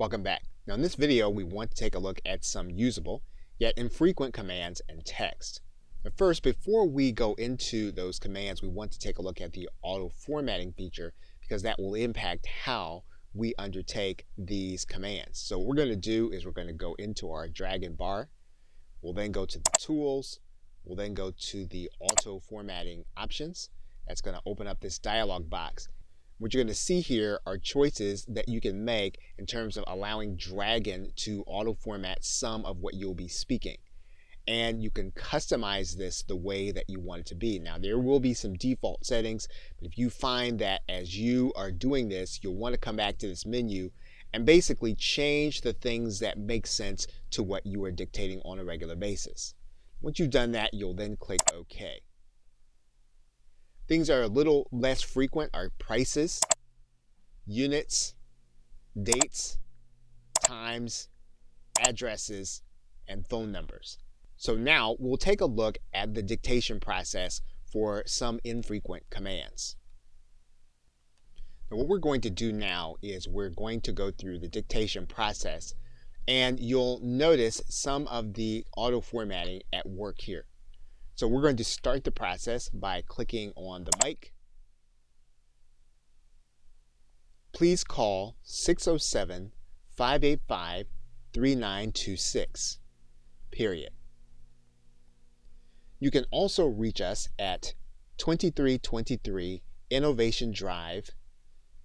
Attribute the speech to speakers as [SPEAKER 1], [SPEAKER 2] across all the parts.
[SPEAKER 1] Welcome back. Now in this video, we want to take a look at some usable, yet infrequent commands and text. But first, before we go into those commands, we want to take a look at the auto formatting feature because that will impact how we undertake these commands. So what we're going to do is we're going to go into our drag and bar. We'll then go to the tools. We'll then go to the auto formatting options. That's going to open up this dialog box. What you're going to see here are choices that you can make in terms of allowing Dragon to auto format some of what you'll be speaking. And you can customize this the way that you want it to be. Now, there will be some default settings, but if you find that as you are doing this, you'll want to come back to this menu and basically change the things that make sense to what you are dictating on a regular basis. Once you've done that, you'll then click OK. Things that are a little less frequent are prices, units, dates, times, addresses, and phone numbers. So now we'll take a look at the dictation process for some infrequent commands. Now what we're going to do now is we're going to go through the dictation process, and you'll notice some of the auto formatting at work here. So we're going to start the process by clicking on the mic. Please call 607-585-3926, period. You can also reach us at 2323 Innovation Drive,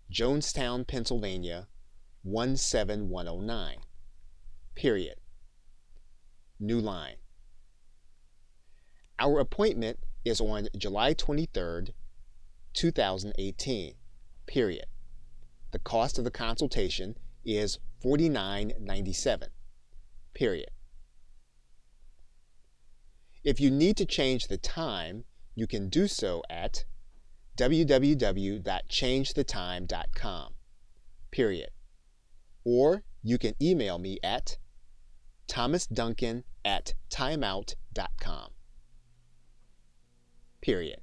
[SPEAKER 1] Jonestown, Pennsylvania, 17109, period. New line. Our appointment is on July 23rd, 2018, period. The cost of the consultation is $49.97, period. If you need to change the time, you can do so at www.changethetime.com, period. Or you can email me at thomasduncan@timeout.com. Period.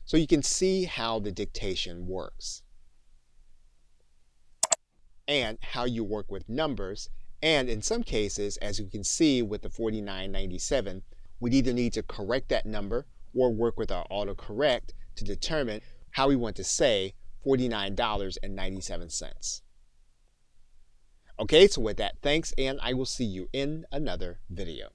[SPEAKER 1] So you can see how the dictation works and how you work with numbers, and in some cases, as you can see with the $49.97, we'd either need to correct that number or work with our autocorrect to determine how we want to say $49.97. Okay, so with that, thanks, and I will see you in another video.